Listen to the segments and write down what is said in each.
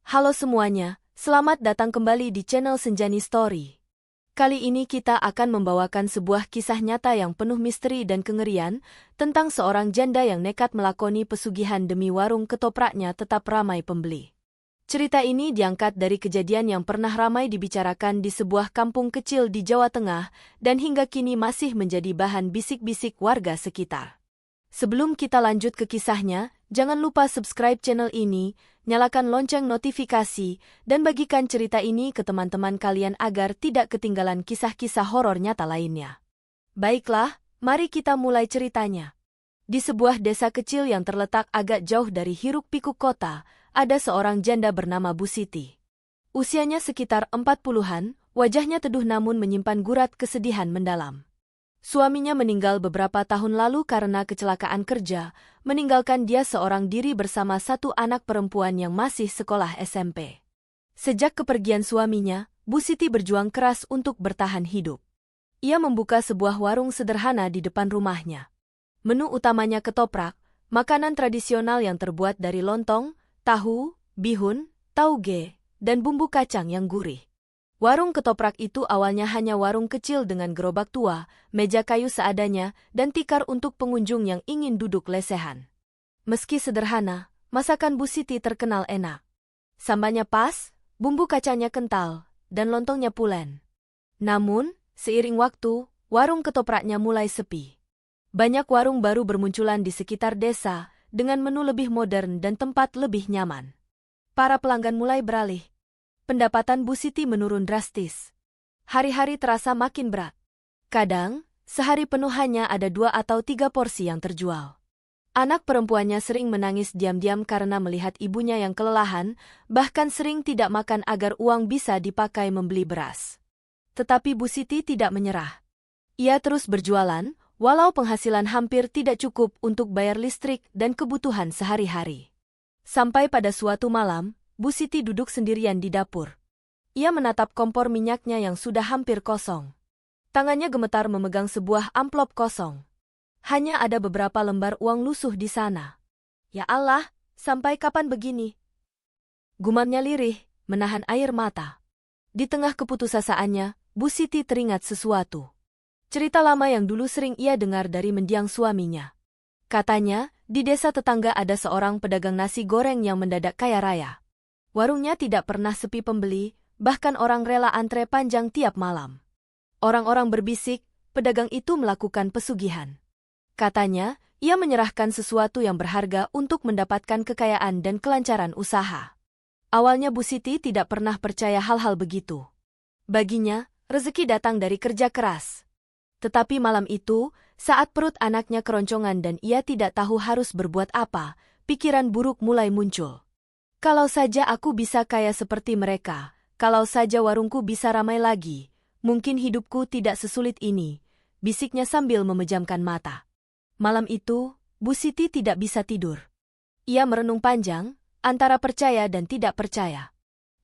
Halo semuanya, selamat datang kembali di channel Senjani Story. Kali ini kita akan membawakan sebuah kisah nyata yang penuh misteri dan kengerian tentang seorang janda yang nekat melakoni pesugihan demi warung ketopraknya tetap ramai pembeli. Cerita ini diangkat dari kejadian yang pernah ramai dibicarakan di sebuah kampung kecil di Jawa Tengah dan hingga kini masih menjadi bahan bisik-bisik warga sekitar. Sebelum kita lanjut ke kisahnya, jangan lupa subscribe channel ini, nyalakan lonceng notifikasi, dan bagikan cerita ini ke teman-teman kalian agar tidak ketinggalan kisah-kisah horor nyata lainnya. Baiklah, mari kita mulai ceritanya. Di sebuah desa kecil yang terletak agak jauh dari hiruk-pikuk kota, ada seorang janda bernama Bu Siti. Usianya sekitar 40-an, wajahnya teduh namun menyimpan gurat kesedihan mendalam. Suaminya meninggal beberapa tahun lalu karena kecelakaan kerja, meninggalkan dia seorang diri bersama satu anak perempuan yang masih sekolah SMP. Sejak kepergian suaminya, Bu Siti berjuang keras untuk bertahan hidup. Ia membuka sebuah warung sederhana di depan rumahnya. Menu utamanya ketoprak, makanan tradisional yang terbuat dari lontong, tahu, bihun, tauge, dan bumbu kacang yang gurih. Warung ketoprak itu awalnya hanya warung kecil dengan gerobak tua, meja kayu seadanya, dan tikar untuk pengunjung yang ingin duduk lesehan. Meski sederhana, masakan Bu Siti terkenal enak. Sambalnya pas, bumbu kacangnya kental, dan lontongnya pulen. Namun, seiring waktu, warung ketopraknya mulai sepi. Banyak warung baru bermunculan di sekitar desa, dengan menu lebih modern dan tempat lebih nyaman. Para pelanggan mulai beralih. Pendapatan Bu Siti menurun drastis. Hari-hari terasa makin berat. Kadang, sehari penuh hanya ada 2 atau 3 porsi yang terjual. Anak perempuannya sering menangis diam-diam karena melihat ibunya yang kelelahan, bahkan sering tidak makan agar uang bisa dipakai membeli beras. Tetapi Bu Siti tidak menyerah. Ia terus berjualan, walau penghasilan hampir tidak cukup untuk bayar listrik dan kebutuhan sehari-hari. Sampai pada suatu malam, Bu Siti duduk sendirian di dapur. Ia menatap kompor minyaknya yang sudah hampir kosong. Tangannya gemetar memegang sebuah amplop kosong. Hanya ada beberapa lembar uang lusuh di sana. Ya Allah, sampai kapan begini? Gumannya lirih, menahan air mata. Di tengah keputusasaannya, Bu Siti teringat sesuatu. Cerita lama yang dulu sering ia dengar dari mendiang suaminya. Katanya, di desa tetangga ada seorang pedagang nasi goreng yang mendadak kaya raya. Warungnya tidak pernah sepi pembeli, bahkan orang rela antre panjang tiap malam. Orang-orang berbisik, pedagang itu melakukan pesugihan. Katanya, ia menyerahkan sesuatu yang berharga untuk mendapatkan kekayaan dan kelancaran usaha. Awalnya Bu Siti tidak pernah percaya hal-hal begitu. Baginya, rezeki datang dari kerja keras. Tetapi malam itu, saat perut anaknya keroncongan dan ia tidak tahu harus berbuat apa, pikiran buruk mulai muncul. Kalau saja aku bisa kaya seperti mereka, kalau saja warungku bisa ramai lagi, mungkin hidupku tidak sesulit ini, bisiknya sambil memejamkan mata. Malam itu, Bu Siti tidak bisa tidur. Ia merenung panjang, antara percaya dan tidak percaya.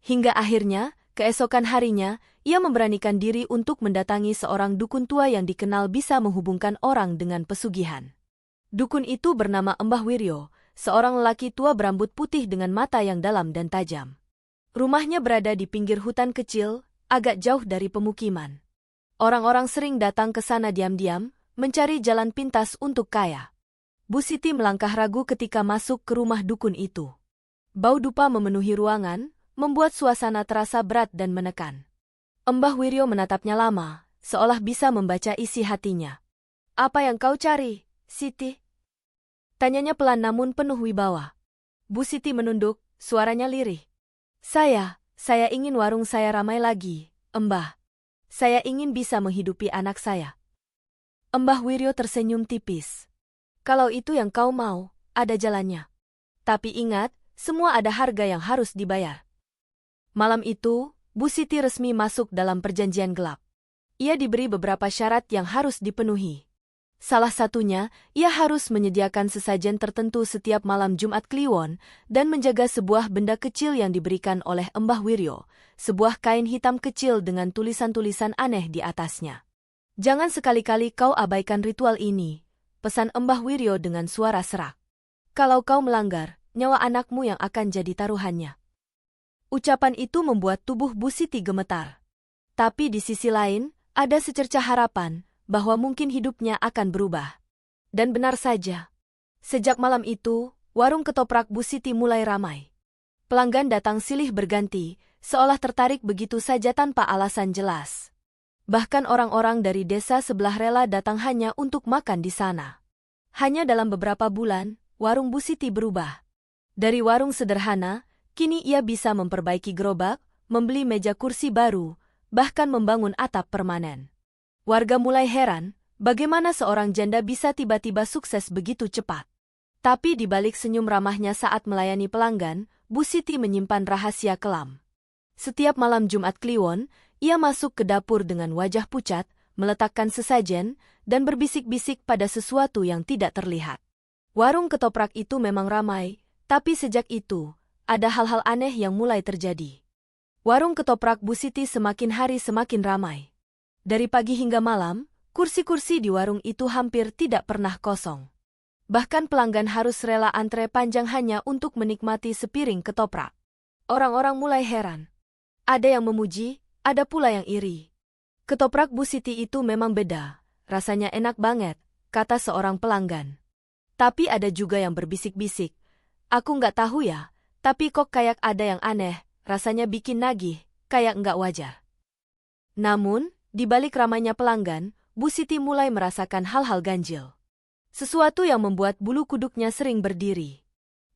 Hingga akhirnya, keesokan harinya, ia memberanikan diri untuk mendatangi seorang dukun tua yang dikenal bisa menghubungkan orang dengan pesugihan. Dukun itu bernama Mbah Wiryo, seorang lelaki tua berambut putih dengan mata yang dalam dan tajam. Rumahnya berada di pinggir hutan kecil, agak jauh dari pemukiman. Orang-orang sering datang ke sana diam-diam, mencari jalan pintas untuk kaya. Bu Siti melangkah ragu ketika masuk ke rumah dukun itu. Bau dupa memenuhi ruangan, membuat suasana terasa berat dan menekan. Mbah Wiryo menatapnya lama, seolah bisa membaca isi hatinya. "Apa yang kau cari, Siti?" Tanyanya pelan namun penuh wibawa. Bu Siti menunduk, suaranya lirih. Saya ingin warung saya ramai lagi, Mbah. Saya ingin bisa menghidupi anak saya." Mbah Wiryo tersenyum tipis. "Kalau itu yang kau mau, ada jalannya. Tapi ingat, semua ada harga yang harus dibayar." Malam itu, Bu Siti resmi masuk dalam perjanjian gelap. Ia diberi beberapa syarat yang harus dipenuhi. Salah satunya, ia harus menyediakan sesajen tertentu setiap malam Jumat Kliwon dan menjaga sebuah benda kecil yang diberikan oleh Mbah Wiryo, sebuah kain hitam kecil dengan tulisan-tulisan aneh di atasnya. "Jangan sekali-kali kau abaikan ritual ini," pesan Mbah Wiryo dengan suara serak. "Kalau kau melanggar, nyawa anakmu yang akan jadi taruhannya." Ucapan itu membuat tubuh Bu Siti gemetar. Tapi di sisi lain, ada secercah harapan bahwa mungkin hidupnya akan berubah. Dan benar saja. Sejak malam itu, warung ketoprak Bu Siti mulai ramai. Pelanggan datang silih berganti, seolah tertarik begitu saja tanpa alasan jelas. Bahkan orang-orang dari desa sebelah rela datang hanya untuk makan di sana. Hanya dalam beberapa bulan, warung Bu Siti berubah. Dari warung sederhana, kini ia bisa memperbaiki gerobak, membeli meja kursi baru, bahkan membangun atap permanen. Warga mulai heran, bagaimana seorang janda bisa tiba-tiba sukses begitu cepat. Tapi di balik senyum ramahnya saat melayani pelanggan, Bu Siti menyimpan rahasia kelam. Setiap malam Jumat Kliwon, ia masuk ke dapur dengan wajah pucat, meletakkan sesajen, dan berbisik-bisik pada sesuatu yang tidak terlihat. Warung ketoprak itu memang ramai, tapi sejak itu, ada hal-hal aneh yang mulai terjadi. Warung ketoprak Bu Siti semakin hari semakin ramai. Dari pagi hingga malam, kursi-kursi di warung itu hampir tidak pernah kosong. Bahkan pelanggan harus rela antre panjang hanya untuk menikmati sepiring ketoprak. Orang-orang mulai heran. Ada yang memuji, ada pula yang iri. Ketoprak Bu Siti itu memang beda, rasanya enak banget, kata seorang pelanggan. Tapi ada juga yang berbisik-bisik. Aku nggak tahu ya, tapi kok kayak ada yang aneh, rasanya bikin nagih, kayak nggak wajar. Namun, di balik ramainya pelanggan, Bu Siti mulai merasakan hal-hal ganjil. Sesuatu yang membuat bulu kuduknya sering berdiri.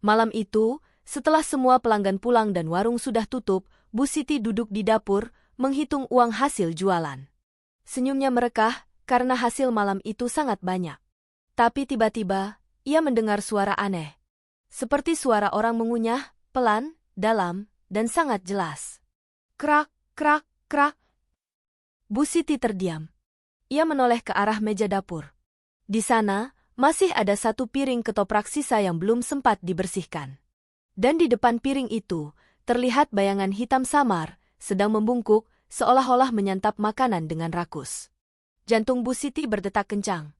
Malam itu, setelah semua pelanggan pulang dan warung sudah tutup, Bu Siti duduk di dapur, menghitung uang hasil jualan. Senyumnya merekah, karena hasil malam itu sangat banyak. Tapi tiba-tiba, ia mendengar suara aneh. Seperti suara orang mengunyah, pelan, dalam, dan sangat jelas. Krak, krak, krak. Bu Siti terdiam. Ia menoleh ke arah meja dapur. Di sana, masih ada satu piring ketoprak sisa yang belum sempat dibersihkan. Dan di depan piring itu, terlihat bayangan hitam samar, sedang membungkuk, seolah-olah menyantap makanan dengan rakus. Jantung Bu Siti berdetak kencang.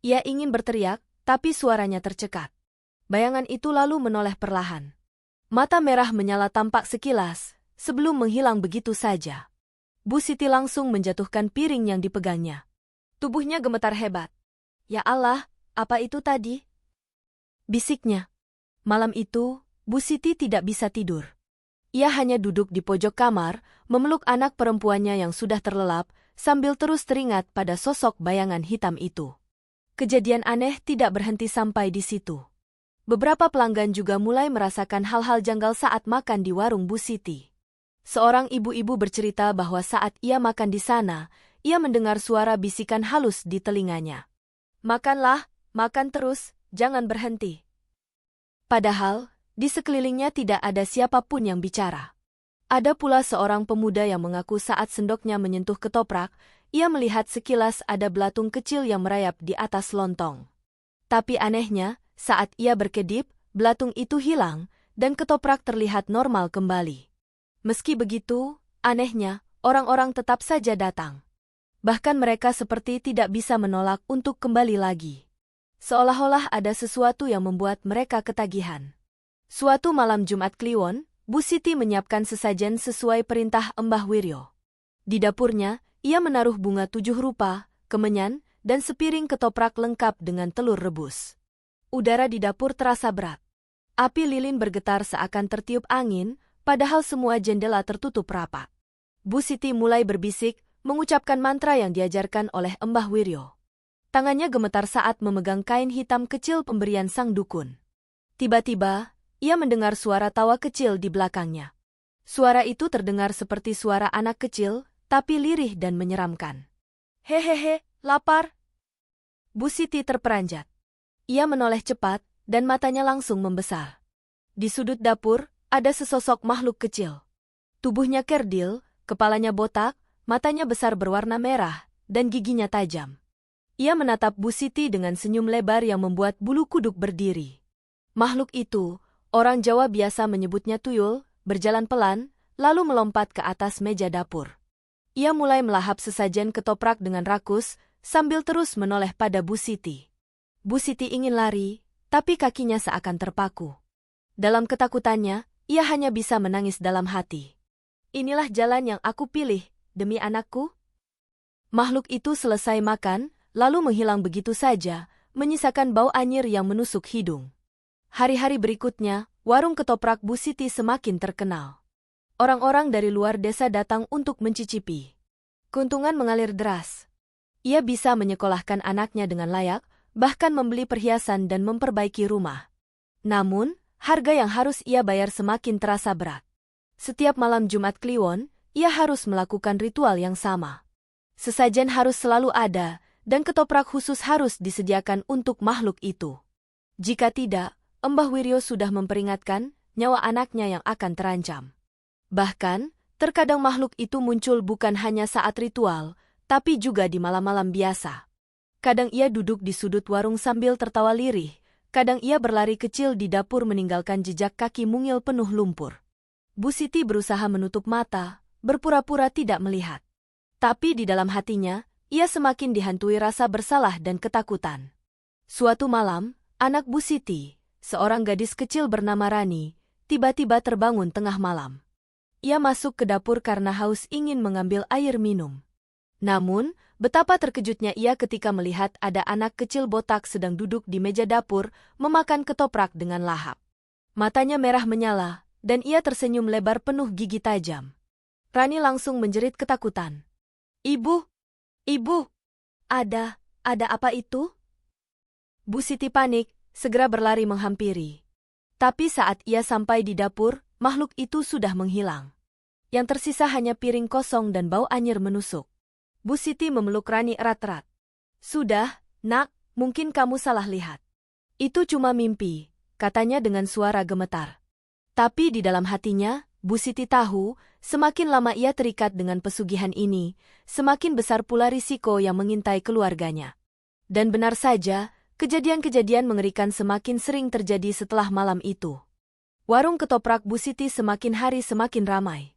Ia ingin berteriak, tapi suaranya tercekat. Bayangan itu lalu menoleh perlahan. Mata merah menyala tampak sekilas, sebelum menghilang begitu saja. Bu Siti langsung menjatuhkan piring yang dipegangnya. Tubuhnya gemetar hebat. Ya Allah, apa itu tadi? Bisiknya. Malam itu, Bu Siti tidak bisa tidur. Ia hanya duduk di pojok kamar, memeluk anak perempuannya yang sudah terlelap, sambil terus teringat pada sosok bayangan hitam itu. Kejadian aneh tidak berhenti sampai di situ. Beberapa pelanggan juga mulai merasakan hal-hal janggal saat makan di warung Bu Siti. Seorang ibu-ibu bercerita bahwa saat ia makan di sana, ia mendengar suara bisikan halus di telinganya. Makanlah, makan terus, jangan berhenti. Padahal, di sekelilingnya tidak ada siapapun yang bicara. Ada pula seorang pemuda yang mengaku saat sendoknya menyentuh ketoprak, ia melihat sekilas ada belatung kecil yang merayap di atas lontong. Tapi anehnya, saat ia berkedip, belatung itu hilang, dan ketoprak terlihat normal kembali. Meski begitu, anehnya, orang-orang tetap saja datang. Bahkan mereka seperti tidak bisa menolak untuk kembali lagi. Seolah-olah ada sesuatu yang membuat mereka ketagihan. Suatu malam Jumat Kliwon, Bu Siti menyiapkan sesajen sesuai perintah Mbah Wiryo. Di dapurnya, ia menaruh bunga 7 rupa, kemenyan, dan sepiring ketoprak lengkap dengan telur rebus. Udara di dapur terasa berat. Api lilin bergetar seakan tertiup angin, padahal semua jendela tertutup rapat. Bu Siti mulai berbisik, mengucapkan mantra yang diajarkan oleh Mbah Wiryo. Tangannya gemetar saat memegang kain hitam kecil pemberian sang dukun. Tiba-tiba, ia mendengar suara tawa kecil di belakangnya. Suara itu terdengar seperti suara anak kecil, tapi lirih dan menyeramkan. Hehehe, lapar? Bu Siti terperanjat. Ia menoleh cepat, dan matanya langsung membesar. Di sudut dapur, ada sesosok makhluk kecil. Tubuhnya kerdil, kepalanya botak, matanya besar berwarna merah, dan giginya tajam. Ia menatap Bu Siti dengan senyum lebar yang membuat bulu kuduk berdiri. Makhluk itu, orang Jawa biasa menyebutnya tuyul, berjalan pelan, lalu melompat ke atas meja dapur. Ia mulai melahap sesajen ketoprak dengan rakus, sambil terus menoleh pada Bu Siti. Bu Siti ingin lari, tapi kakinya seakan terpaku. Dalam ketakutannya, ia hanya bisa menangis dalam hati. Inilah jalan yang aku pilih, demi anakku. Makhluk itu selesai makan, lalu menghilang begitu saja, menyisakan bau anyir yang menusuk hidung. Hari-hari berikutnya, warung ketoprak Bu Siti semakin terkenal. Orang-orang dari luar desa datang untuk mencicipi. Keuntungan mengalir deras. Ia bisa menyekolahkan anaknya dengan layak, bahkan membeli perhiasan dan memperbaiki rumah. Namun, harga yang harus ia bayar semakin terasa berat. Setiap malam Jumat Kliwon, ia harus melakukan ritual yang sama. Sesajen harus selalu ada, dan ketoprak khusus harus disediakan untuk makhluk itu. Jika tidak, Mbah Wiryo sudah memperingatkan nyawa anaknya yang akan terancam. Bahkan, terkadang makhluk itu muncul bukan hanya saat ritual, tapi juga di malam-malam biasa. Kadang ia duduk di sudut warung sambil tertawa lirih, kadang ia berlari kecil di dapur meninggalkan jejak kaki mungil penuh lumpur. Bu Siti berusaha menutup mata, berpura-pura tidak melihat. Tapi di dalam hatinya, ia semakin dihantui rasa bersalah dan ketakutan. Suatu malam, anak Bu Siti, seorang gadis kecil bernama Rani, tiba-tiba terbangun tengah malam. Ia masuk ke dapur karena haus ingin mengambil air minum. Namun, betapa terkejutnya ia ketika melihat ada anak kecil botak sedang duduk di meja dapur, memakan ketoprak dengan lahap. Matanya merah menyala, dan ia tersenyum lebar penuh gigi tajam. Rani langsung menjerit ketakutan. Ibu! Ibu! Ada apa itu? Bu Siti panik, segera berlari menghampiri. Tapi saat ia sampai di dapur, makhluk itu sudah menghilang. Yang tersisa hanya piring kosong dan bau anyir menusuk. Bu Siti memeluk Rani erat-erat. Sudah, nak, mungkin kamu salah lihat. Itu cuma mimpi, katanya dengan suara gemetar. Tapi di dalam hatinya, Bu Siti tahu, semakin lama ia terikat dengan pesugihan ini, semakin besar pula risiko yang mengintai keluarganya. Dan benar saja, kejadian-kejadian mengerikan semakin sering terjadi setelah malam itu. Warung ketoprak Bu Siti semakin hari semakin ramai.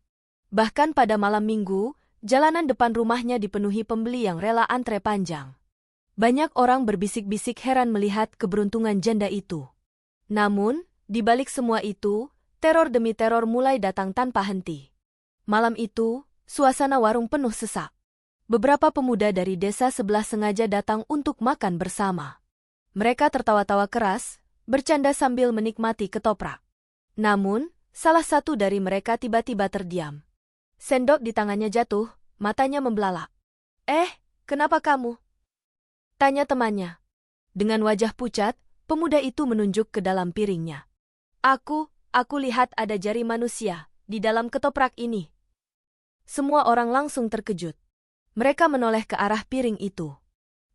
Bahkan pada malam minggu, jalanan depan rumahnya dipenuhi pembeli yang rela antre panjang. Banyak orang berbisik-bisik heran melihat keberuntungan janda itu. Namun, di balik semua itu, teror demi teror mulai datang tanpa henti. Malam itu, suasana warung penuh sesak. Beberapa pemuda dari desa sebelah sengaja datang untuk makan bersama. Mereka tertawa-tawa keras, bercanda sambil menikmati ketoprak. Namun, salah satu dari mereka tiba-tiba terdiam. Sendok di tangannya jatuh, matanya membelalak. Kenapa kamu? Tanya temannya. Dengan wajah pucat, pemuda itu menunjuk ke dalam piringnya. Aku lihat ada jari manusia di dalam ketoprak ini. Semua orang langsung terkejut. Mereka menoleh ke arah piring itu.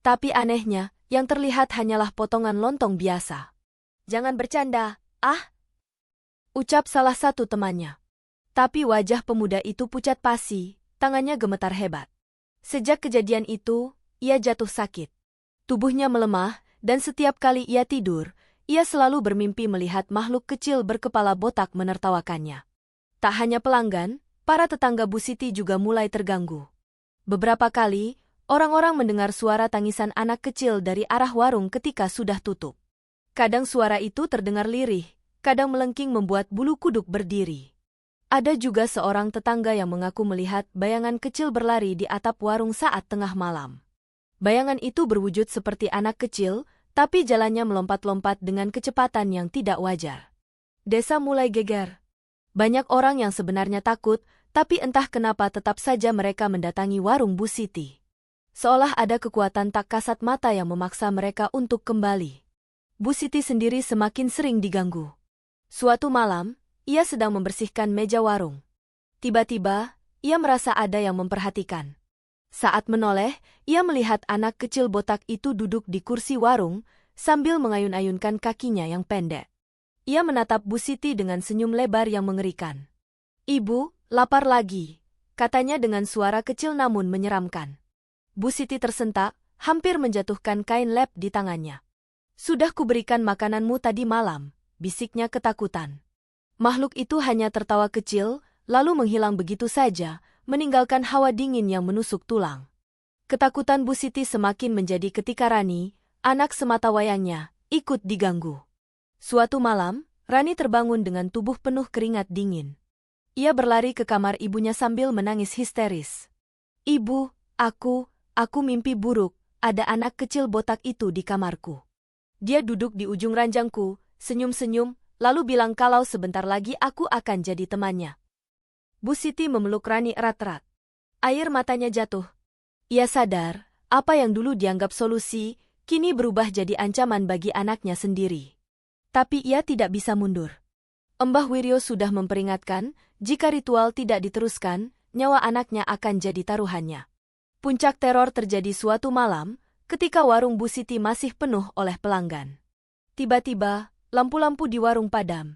Tapi anehnya, yang terlihat hanyalah potongan lontong biasa. Jangan bercanda, ucap salah satu temannya. Tapi wajah pemuda itu pucat pasi, tangannya gemetar hebat. Sejak kejadian itu, ia jatuh sakit. Tubuhnya melemah, dan setiap kali ia tidur, ia selalu bermimpi melihat makhluk kecil berkepala botak menertawakannya. Tak hanya pelanggan, para tetangga Bu Siti juga mulai terganggu. Beberapa kali, orang-orang mendengar suara tangisan anak kecil dari arah warung ketika sudah tutup. Kadang suara itu terdengar lirih, kadang melengking membuat bulu kuduk berdiri. Ada juga seorang tetangga yang mengaku melihat bayangan kecil berlari di atap warung saat tengah malam. Bayangan itu berwujud seperti anak kecil, tapi jalannya melompat-lompat dengan kecepatan yang tidak wajar. Desa mulai geger. Banyak orang yang sebenarnya takut, tapi entah kenapa tetap saja mereka mendatangi warung Bu Siti. Seolah ada kekuatan tak kasat mata yang memaksa mereka untuk kembali. Bu Siti sendiri semakin sering diganggu. Suatu malam, ia sedang membersihkan meja warung. Tiba-tiba, ia merasa ada yang memperhatikan. Saat menoleh, ia melihat anak kecil botak itu duduk di kursi warung, sambil mengayun-ayunkan kakinya yang pendek. Ia menatap Bu Siti dengan senyum lebar yang mengerikan. Ibu, lapar lagi, katanya dengan suara kecil namun menyeramkan. Bu Siti tersentak, hampir menjatuhkan kain lap di tangannya. Sudah kuberikan makananmu tadi malam, bisiknya ketakutan. Makhluk itu hanya tertawa kecil, lalu menghilang begitu saja, meninggalkan hawa dingin yang menusuk tulang. Ketakutan Bu Siti semakin menjadi ketika Rani, anak sematawayangnya, ikut diganggu. Suatu malam, Rani terbangun dengan tubuh penuh keringat dingin. Ia berlari ke kamar ibunya sambil menangis histeris. "Ibu, aku mimpi buruk, ada anak kecil botak itu di kamarku. Dia duduk di ujung ranjangku, senyum-senyum, lalu bilang kalau sebentar lagi aku akan jadi temannya." Bu Siti memeluk Rani erat-erat. Air matanya jatuh. Ia sadar, apa yang dulu dianggap solusi, kini berubah jadi ancaman bagi anaknya sendiri. Tapi ia tidak bisa mundur. Mbah Wiryo sudah memperingatkan, jika ritual tidak diteruskan, nyawa anaknya akan jadi taruhannya. Puncak teror terjadi suatu malam, ketika warung Bu Siti masih penuh oleh pelanggan. Tiba-tiba, lampu-lampu di warung padam.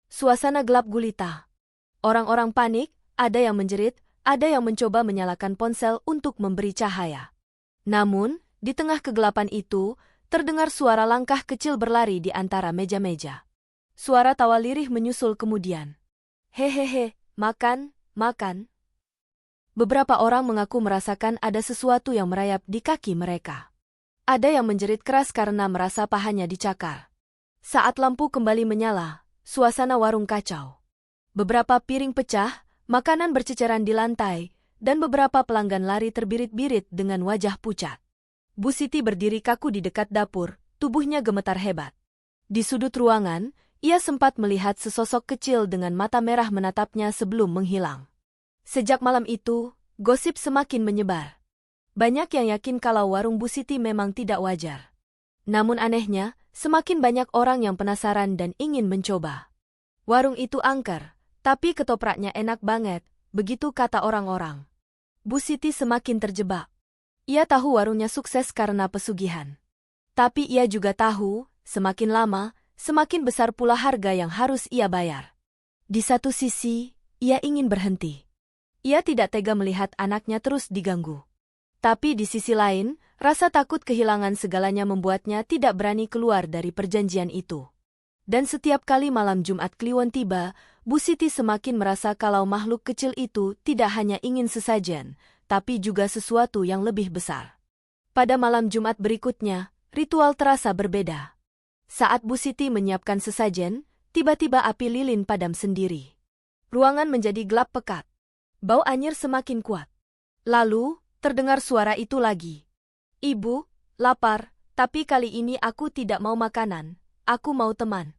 Suasana gelap gulita. Orang-orang panik, ada yang menjerit, ada yang mencoba menyalakan ponsel untuk memberi cahaya. Namun, di tengah kegelapan itu, terdengar suara langkah kecil berlari di antara meja-meja. Suara tawa lirih menyusul kemudian. "Hehehe, makan, makan." Beberapa orang mengaku merasakan ada sesuatu yang merayap di kaki mereka. Ada yang menjerit keras karena merasa pahanya dicakar. Saat lampu kembali menyala, suasana warung kacau. Beberapa piring pecah, makanan berceceran di lantai, dan beberapa pelanggan lari terbirit-birit dengan wajah pucat. Bu Siti berdiri kaku di dekat dapur, tubuhnya gemetar hebat. Di sudut ruangan, ia sempat melihat sesosok kecil dengan mata merah menatapnya sebelum menghilang. Sejak malam itu, gosip semakin menyebar. Banyak yang yakin kalau warung Bu Siti memang tidak wajar. Namun anehnya, semakin banyak orang yang penasaran dan ingin mencoba. Warung itu angker, tapi ketopraknya enak banget, begitu kata orang-orang. Bu Siti semakin terjebak. Ia tahu warungnya sukses karena pesugihan. Tapi ia juga tahu, semakin lama, semakin besar pula harga yang harus ia bayar. Di satu sisi, ia ingin berhenti. Ia tidak tega melihat anaknya terus diganggu. Tapi di sisi lain, rasa takut kehilangan segalanya membuatnya tidak berani keluar dari perjanjian itu. Dan setiap kali malam Jumat Kliwon tiba, Bu Siti semakin merasa kalau makhluk kecil itu tidak hanya ingin sesajen, tapi juga sesuatu yang lebih besar. Pada malam Jumat berikutnya, ritual terasa berbeda. Saat Bu Siti menyiapkan sesajen, tiba-tiba api lilin padam sendiri. Ruangan menjadi gelap pekat. Bau anyir semakin kuat. Lalu, terdengar suara itu lagi. "Ibu, lapar, tapi kali ini aku tidak mau makanan, aku mau teman."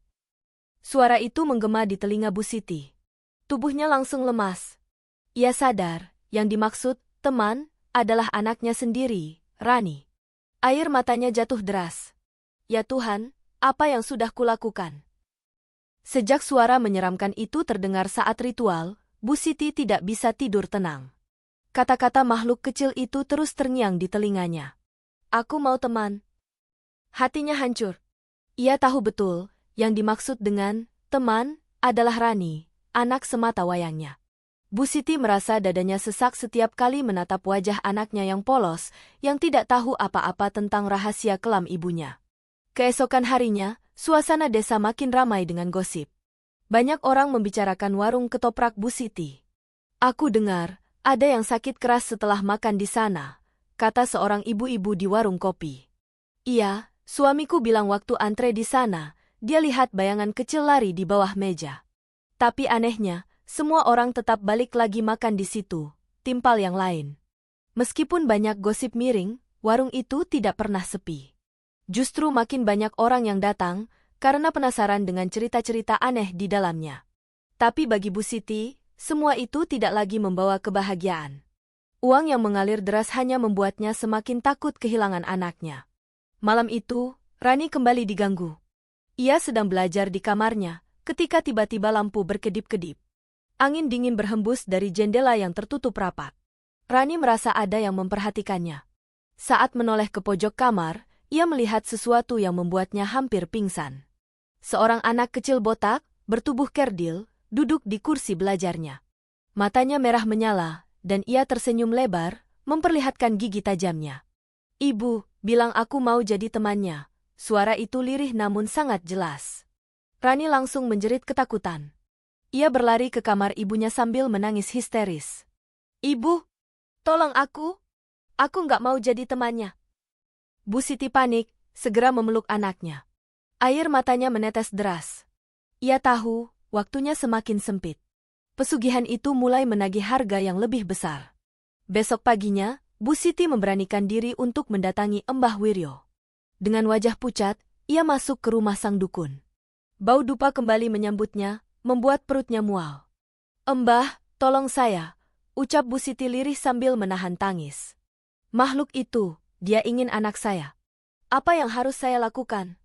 Suara itu menggema di telinga Bu Siti. Tubuhnya langsung lemas. Ia sadar, yang dimaksud teman adalah anaknya sendiri, Rani. Air matanya jatuh deras. "Ya Tuhan, apa yang sudah kulakukan?" Sejak suara menyeramkan itu terdengar saat ritual, Bu Siti tidak bisa tidur tenang. Kata-kata makhluk kecil itu terus terngiang di telinganya. "Aku mau teman." Hatinya hancur. Ia tahu betul, yang dimaksud dengan teman adalah Rani, anak semata wayangnya. Bu Siti merasa dadanya sesak setiap kali menatap wajah anaknya yang polos, yang tidak tahu apa-apa tentang rahasia kelam ibunya. Keesokan harinya, suasana desa makin ramai dengan gosip. Banyak orang membicarakan warung ketoprak Bu Siti. "Aku dengar, ada yang sakit keras setelah makan di sana," kata seorang ibu-ibu di warung kopi. "Iya, suamiku bilang waktu antre di sana, dia lihat bayangan kecil lari di bawah meja. Tapi anehnya, semua orang tetap balik lagi makan di situ, timpal yang lain." Meskipun banyak gosip miring, warung itu tidak pernah sepi. Justru makin banyak orang yang datang, karena penasaran dengan cerita-cerita aneh di dalamnya. Tapi bagi Bu Siti, semua itu tidak lagi membawa kebahagiaan. Uang yang mengalir deras hanya membuatnya semakin takut kehilangan anaknya. Malam itu, Rani kembali diganggu. Ia sedang belajar di kamarnya, ketika tiba-tiba lampu berkedip-kedip. Angin dingin berhembus dari jendela yang tertutup rapat. Rani merasa ada yang memperhatikannya. Saat menoleh ke pojok kamar, ia melihat sesuatu yang membuatnya hampir pingsan. Seorang anak kecil botak, bertubuh kerdil, duduk di kursi belajarnya. Matanya merah menyala, dan ia tersenyum lebar, memperlihatkan gigi tajamnya. "Ibu, bilang aku mau jadi temannya." Suara itu lirih namun sangat jelas. Rani langsung menjerit ketakutan. Ia berlari ke kamar ibunya sambil menangis histeris. "Ibu, tolong aku nggak mau jadi temannya." Bu Siti panik, segera memeluk anaknya. Air matanya menetes deras. Ia tahu, waktunya semakin sempit. Pesugihan itu mulai menagih harga yang lebih besar. Besok paginya, Bu Siti memberanikan diri untuk mendatangi Embah Wiryo. Dengan wajah pucat, ia masuk ke rumah sang dukun. Bau dupa kembali menyambutnya, membuat perutnya mual. "Embah, tolong saya," ucap Bu Siti lirih sambil menahan tangis. "Makhluk itu, dia ingin anak saya. Apa yang harus saya lakukan?"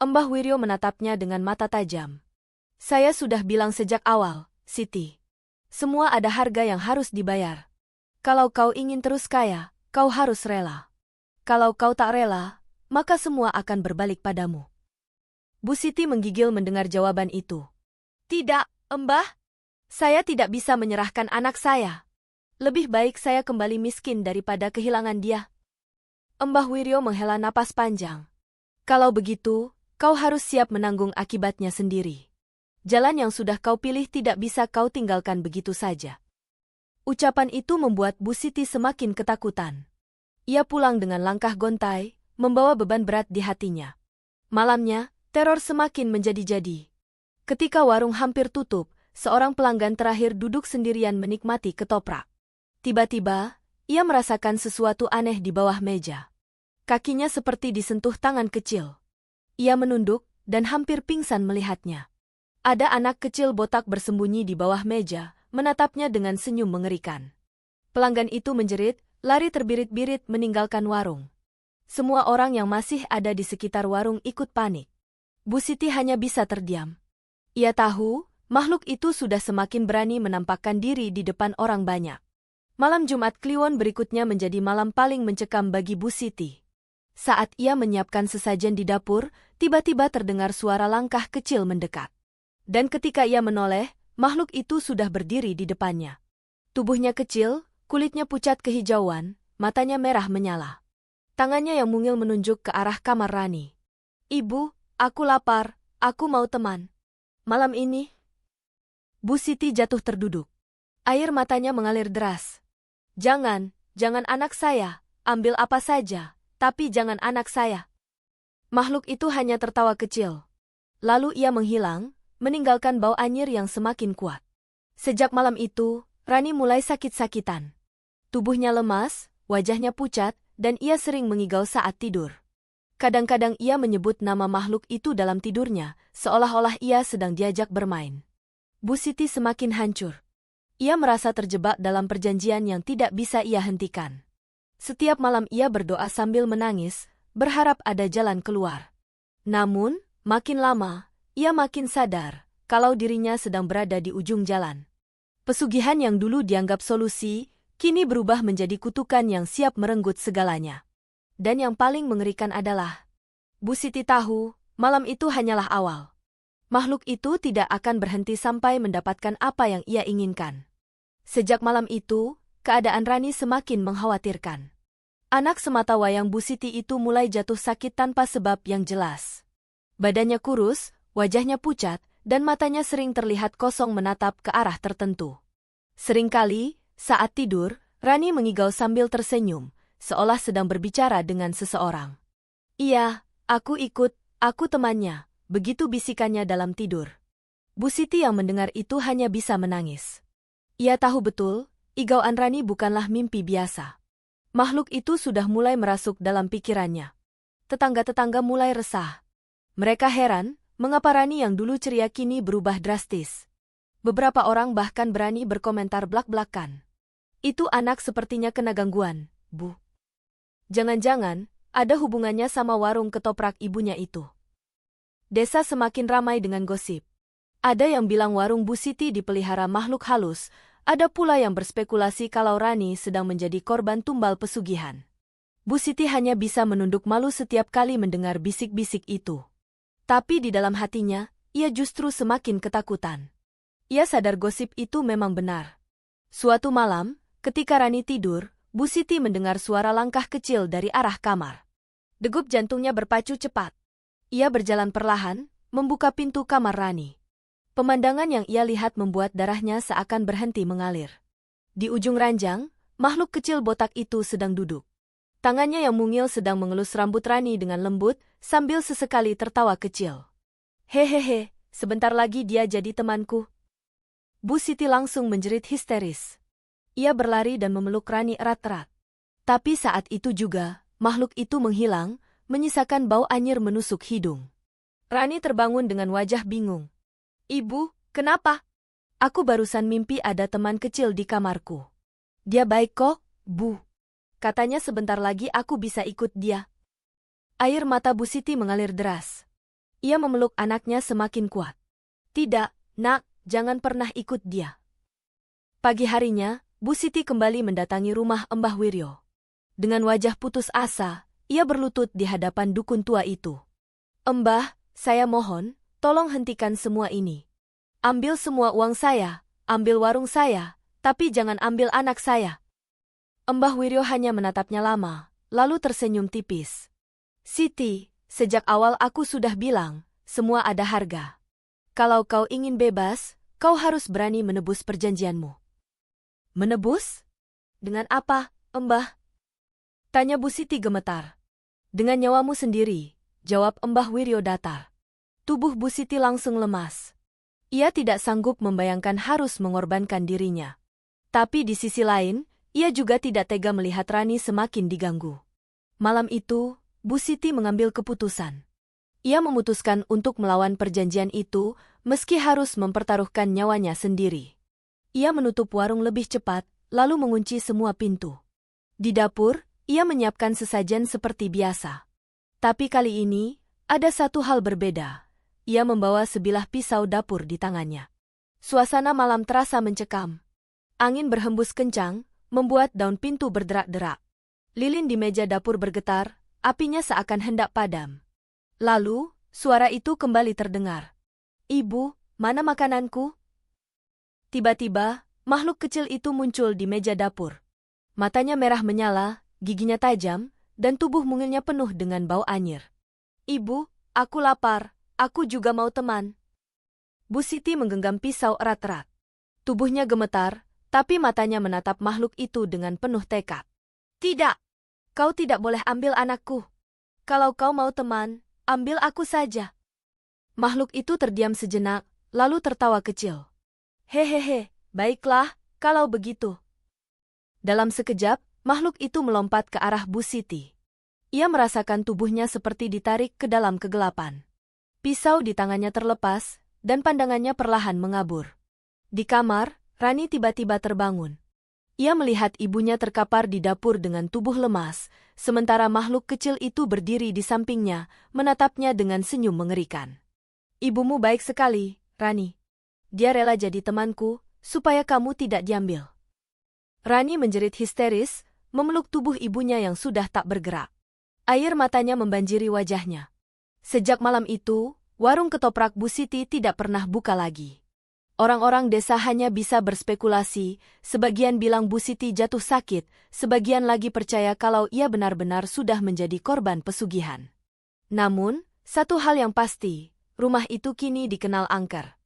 Embah Wiryo menatapnya dengan mata tajam. "Saya sudah bilang sejak awal, Siti. Semua ada harga yang harus dibayar. Kalau kau ingin terus kaya, kau harus rela. Kalau kau tak rela, maka semua akan berbalik padamu." Bu Siti menggigil mendengar jawaban itu. "Tidak, Embah. Saya tidak bisa menyerahkan anak saya. Lebih baik saya kembali miskin daripada kehilangan dia." Embah Wiryo menghela napas panjang. "Kalau begitu, kau harus siap menanggung akibatnya sendiri. Jalan yang sudah kau pilih tidak bisa kau tinggalkan begitu saja." Ucapan itu membuat Bu Siti semakin ketakutan. Ia pulang dengan langkah gontai, membawa beban berat di hatinya. Malamnya, teror semakin menjadi-jadi. Ketika warung hampir tutup, seorang pelanggan terakhir duduk sendirian menikmati ketoprak. Tiba-tiba, ia merasakan sesuatu aneh di bawah meja. Kakinya seperti disentuh tangan kecil. Ia menunduk dan hampir pingsan melihatnya. Ada anak kecil botak bersembunyi di bawah meja, menatapnya dengan senyum mengerikan. Pelanggan itu menjerit, lari terbirit-birit meninggalkan warung. Semua orang yang masih ada di sekitar warung ikut panik. Bu Siti hanya bisa terdiam. Ia tahu, makhluk itu sudah semakin berani menampakkan diri di depan orang banyak. Malam Jumat Kliwon berikutnya menjadi malam paling mencekam bagi Bu Siti. Saat ia menyiapkan sesajen di dapur, tiba-tiba terdengar suara langkah kecil mendekat. Dan ketika ia menoleh, makhluk itu sudah berdiri di depannya. Tubuhnya kecil, kulitnya pucat kehijauan, matanya merah menyala. Tangannya yang mungil menunjuk ke arah kamar Rani. "Ibu, aku lapar, aku mau teman. Malam ini..." Bu Siti jatuh terduduk. Air matanya mengalir deras. Jangan anak saya, ambil apa saja, tapi jangan anak saya." Makhluk itu hanya tertawa kecil. Lalu ia menghilang, meninggalkan bau anyir yang semakin kuat. Sejak malam itu, Rani mulai sakit-sakitan. Tubuhnya lemas, wajahnya pucat, dan ia sering mengigau saat tidur. Kadang-kadang ia menyebut nama makhluk itu dalam tidurnya, seolah-olah ia sedang diajak bermain. Bu Siti semakin hancur. Ia merasa terjebak dalam perjanjian yang tidak bisa ia hentikan. Setiap malam ia berdoa sambil menangis, berharap ada jalan keluar. Namun, makin lama, ia makin sadar kalau dirinya sedang berada di ujung jalan. Pesugihan yang dulu dianggap solusi, kini berubah menjadi kutukan yang siap merenggut segalanya. Dan yang paling mengerikan adalah, Bu Siti tahu, malam itu hanyalah awal. Makhluk itu tidak akan berhenti sampai mendapatkan apa yang ia inginkan. Sejak malam itu, keadaan Rani semakin mengkhawatirkan. Anak semata wayang Bu Siti itu mulai jatuh sakit tanpa sebab yang jelas. Badannya kurus, wajahnya pucat, dan matanya sering terlihat kosong menatap ke arah tertentu. Seringkali, saat tidur, Rani mengigau sambil tersenyum, seolah sedang berbicara dengan seseorang. "Iya, aku ikut, aku temannya," begitu bisikannya dalam tidur. Bu Siti yang mendengar itu hanya bisa menangis. Ia tahu betul, igauan Rani bukanlah mimpi biasa. Makhluk itu sudah mulai merasuk dalam pikirannya. Tetangga-tetangga mulai resah. Mereka heran, mengapa Rani yang dulu ceria kini berubah drastis. Beberapa orang bahkan berani berkomentar blak-blakan. "Itu anak sepertinya kena gangguan, Bu. Jangan-jangan, ada hubungannya sama warung ketoprak ibunya itu." Desa semakin ramai dengan gosip. Ada yang bilang warung Bu Siti dipelihara makhluk halus, ada pula yang berspekulasi kalau Rani sedang menjadi korban tumbal pesugihan. Bu Siti hanya bisa menunduk malu setiap kali mendengar bisik-bisik itu. Tapi di dalam hatinya, ia justru semakin ketakutan. Ia sadar gosip itu memang benar. Suatu malam, ketika Rani tidur, Bu Siti mendengar suara langkah kecil dari arah kamar. Degup jantungnya berpacu cepat. Ia berjalan perlahan, membuka pintu kamar Rani. Pemandangan yang ia lihat membuat darahnya seakan berhenti mengalir. Di ujung ranjang, makhluk kecil botak itu sedang duduk. Tangannya yang mungil sedang mengelus rambut Rani dengan lembut, sambil sesekali tertawa kecil. "Hehehe, sebentar lagi dia jadi temanku. Bu Siti langsung menjerit histeris. Ia berlari dan memeluk Rani erat-erat. Tapi saat itu juga, makhluk itu menghilang, menyisakan bau anyir menusuk hidung. Rani terbangun dengan wajah bingung. Ibu, kenapa? Aku barusan mimpi ada teman kecil di kamarku. Dia baik kok, Bu. Katanya sebentar lagi aku bisa ikut dia. Air mata Bu Siti mengalir deras. Ia memeluk anaknya semakin kuat. Tidak, nak, jangan pernah ikut dia. Pagi harinya, Bu Siti kembali mendatangi rumah Mbah Wiryo. Dengan wajah putus asa, ia berlutut di hadapan dukun tua itu. Mbah, saya mohon, tolong hentikan semua ini. Ambil semua uang saya, ambil warung saya, tapi jangan ambil anak saya. Mbah Wiryo hanya menatapnya lama, lalu tersenyum tipis. Siti, sejak awal aku sudah bilang, semua ada harga. Kalau kau ingin bebas, kau harus berani menebus perjanjianmu. Menebus? Dengan apa, Mbah? Tanya Bu Siti gemetar. Dengan nyawamu sendiri, jawab Mbah Wiryo datar. Tubuh Bu Siti langsung lemas. Ia tidak sanggup membayangkan harus mengorbankan dirinya. Tapi di sisi lain, ia juga tidak tega melihat Rani semakin diganggu. Malam itu, Bu Siti mengambil keputusan. Ia memutuskan untuk melawan perjanjian itu, meski harus mempertaruhkan nyawanya sendiri. Ia menutup warung lebih cepat, lalu mengunci semua pintu. Di dapur, ia menyiapkan sesajen seperti biasa. Tapi kali ini, ada satu hal berbeda. Ia membawa sebilah pisau dapur di tangannya. Suasana malam terasa mencekam. Angin berhembus kencang, membuat daun pintu berderak-derak. Lilin di meja dapur bergetar, apinya seakan hendak padam. Lalu, suara itu kembali terdengar. Ibu, mana makananku? Tiba-tiba, makhluk kecil itu muncul di meja dapur. Matanya merah menyala, giginya tajam, dan tubuh mungilnya penuh dengan bau anyir. Ibu, aku lapar, aku juga mau teman. Bu Siti menggenggam pisau erat-erat. Tubuhnya gemetar, tapi matanya menatap makhluk itu dengan penuh tekad. Tidak, kau tidak boleh ambil anakku. Kalau kau mau teman, ambil aku saja. Makhluk itu terdiam sejenak, lalu tertawa kecil. Hehehe, baiklah, kalau begitu. Dalam sekejap, makhluk itu melompat ke arah Bu Siti. Ia merasakan tubuhnya seperti ditarik ke dalam kegelapan. Pisau di tangannya terlepas, dan pandangannya perlahan mengabur. Di kamar, Rani tiba-tiba terbangun. Ia melihat ibunya terkapar di dapur dengan tubuh lemas, sementara makhluk kecil itu berdiri di sampingnya, menatapnya dengan senyum mengerikan. Ibumu baik sekali, Rani. Dia rela jadi temanku, supaya kamu tidak diambil. Rani menjerit histeris, memeluk tubuh ibunya yang sudah tak bergerak. Air matanya membanjiri wajahnya. Sejak malam itu, warung ketoprak Bu Siti tidak pernah buka lagi. Orang-orang desa hanya bisa berspekulasi, sebagian bilang Bu Siti jatuh sakit, sebagian lagi percaya kalau ia benar-benar sudah menjadi korban pesugihan. Namun, satu hal yang pasti, rumah itu kini dikenal angker.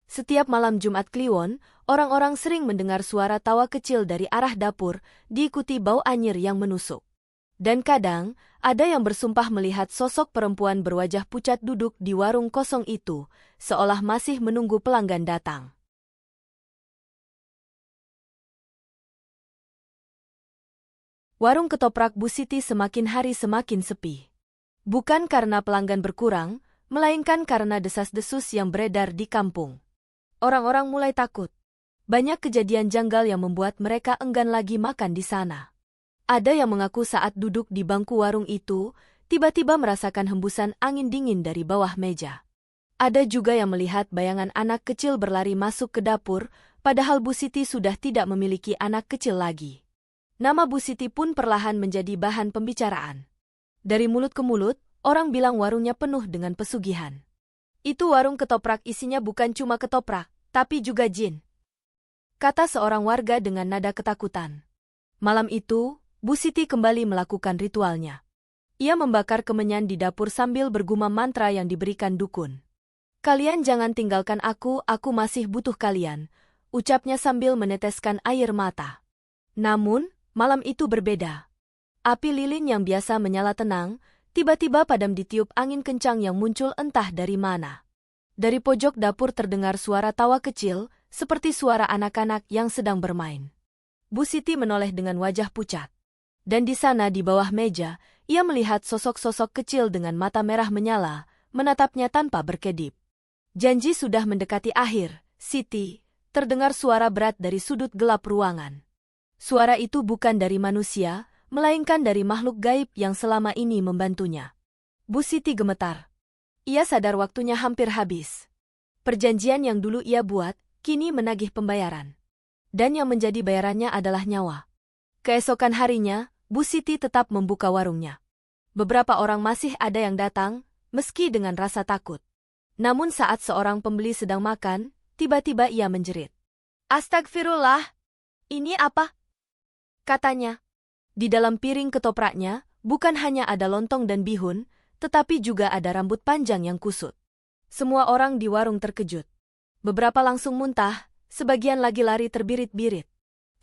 Setiap malam Jumat Kliwon, orang-orang sering mendengar suara tawa kecil dari arah dapur, diikuti bau anyir yang menusuk. Dan kadang, ada yang bersumpah melihat sosok perempuan berwajah pucat duduk di warung kosong itu, seolah masih menunggu pelanggan datang. Warung ketoprak Bu Siti semakin hari semakin sepi. Bukan karena pelanggan berkurang, melainkan karena desas-desus yang beredar di kampung. Orang-orang mulai takut. Banyak kejadian janggal yang membuat mereka enggan lagi makan di sana. Ada yang mengaku saat duduk di bangku warung itu, tiba-tiba merasakan hembusan angin dingin dari bawah meja. Ada juga yang melihat bayangan anak kecil berlari masuk ke dapur, padahal Bu Siti sudah tidak memiliki anak kecil lagi. Nama Bu Siti pun perlahan menjadi bahan pembicaraan. Dari mulut ke mulut, orang bilang warungnya penuh dengan pesugihan. Itu warung ketoprak isinya bukan cuma ketoprak, tapi juga jin. Kata seorang warga dengan nada ketakutan. Malam itu, Bu Siti kembali melakukan ritualnya. Ia membakar kemenyan di dapur sambil bergumam mantra yang diberikan dukun. Kalian jangan tinggalkan aku masih butuh kalian, ucapnya sambil meneteskan air mata. Namun, malam itu berbeda. Api lilin yang biasa menyala tenang, tiba-tiba padam ditiup angin kencang yang muncul entah dari mana. Dari pojok dapur terdengar suara tawa kecil, seperti suara anak-anak yang sedang bermain. Bu Siti menoleh dengan wajah pucat. Dan di sana di bawah meja, ia melihat sosok-sosok kecil dengan mata merah menyala, menatapnya tanpa berkedip. Janji sudah mendekati akhir, Siti, terdengar suara berat dari sudut gelap ruangan. Suara itu bukan dari manusia, melainkan dari makhluk gaib yang selama ini membantunya. Bu Siti gemetar. Ia sadar waktunya hampir habis. Perjanjian yang dulu ia buat, kini menagih pembayaran. Dan yang menjadi bayarannya adalah nyawa. Keesokan harinya, Bu Siti tetap membuka warungnya. Beberapa orang masih ada yang datang, meski dengan rasa takut. Namun saat seorang pembeli sedang makan, tiba-tiba ia menjerit. "Astagfirullah! Ini apa?" katanya. Di dalam piring ketopraknya, bukan hanya ada lontong dan bihun, tetapi juga ada rambut panjang yang kusut. Semua orang di warung terkejut. Beberapa langsung muntah, sebagian lagi lari terbirit-birit.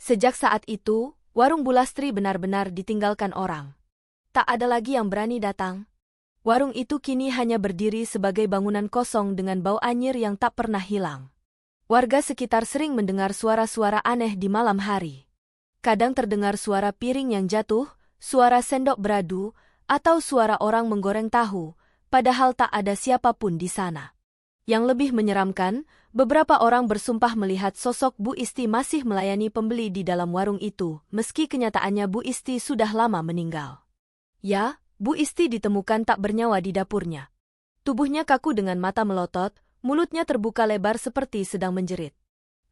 Sejak saat itu, warung Bu Lastri benar-benar ditinggalkan orang. Tak ada lagi yang berani datang. Warung itu kini hanya berdiri sebagai bangunan kosong dengan bau anyir yang tak pernah hilang. Warga sekitar sering mendengar suara-suara aneh di malam hari. Kadang terdengar suara piring yang jatuh, suara sendok beradu, atau suara orang menggoreng tahu, padahal tak ada siapapun di sana. Yang lebih menyeramkan, beberapa orang bersumpah melihat sosok Bu Isti masih melayani pembeli di dalam warung itu, meski kenyataannya Bu Isti sudah lama meninggal. Ya, Bu Isti ditemukan tak bernyawa di dapurnya. Tubuhnya kaku dengan mata melotot, mulutnya terbuka lebar seperti sedang menjerit.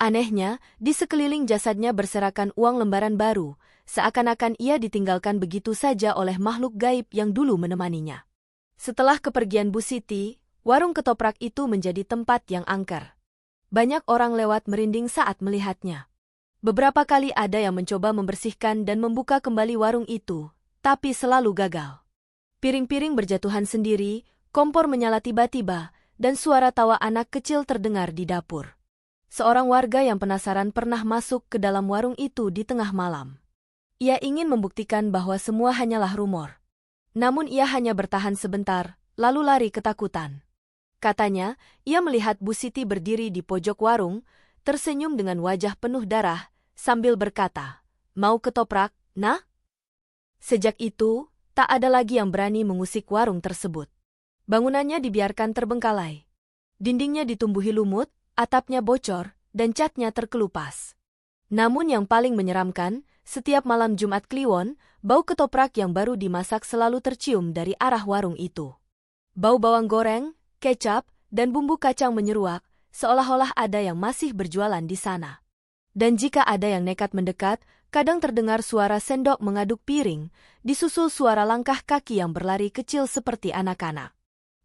Anehnya, di sekeliling jasadnya berserakan uang lembaran baru, seakan-akan ia ditinggalkan begitu saja oleh makhluk gaib yang dulu menemaninya. Setelah kepergian Bu Siti, warung ketoprak itu menjadi tempat yang angker. Banyak orang lewat merinding saat melihatnya. Beberapa kali ada yang mencoba membersihkan dan membuka kembali warung itu, tapi selalu gagal. Piring-piring berjatuhan sendiri, kompor menyala tiba-tiba, dan suara tawa anak kecil terdengar di dapur. Seorang warga yang penasaran pernah masuk ke dalam warung itu di tengah malam. Ia ingin membuktikan bahwa semua hanyalah rumor. Namun ia hanya bertahan sebentar, lalu lari ketakutan. Katanya, ia melihat Bu Siti berdiri di pojok warung, tersenyum dengan wajah penuh darah, sambil berkata, "Mau ketoprak, nah?" Sejak itu, tak ada lagi yang berani mengusik warung tersebut. Bangunannya dibiarkan terbengkalai. Dindingnya ditumbuhi lumut, atapnya bocor, dan catnya terkelupas. Namun yang paling menyeramkan, setiap malam Jumat Kliwon, bau ketoprak yang baru dimasak selalu tercium dari arah warung itu. Bau bawang goreng, kecap, dan bumbu kacang menyeruak, seolah-olah ada yang masih berjualan di sana. Dan jika ada yang nekat mendekat, kadang terdengar suara sendok mengaduk piring, disusul suara langkah kaki yang berlari kecil seperti anak-anak.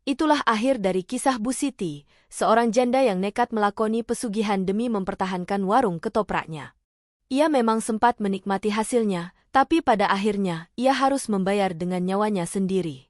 Itulah akhir dari kisah Bu Siti, seorang janda yang nekat melakoni pesugihan demi mempertahankan warung ketopraknya. Ia memang sempat menikmati hasilnya, tapi pada akhirnya ia harus membayar dengan nyawanya sendiri.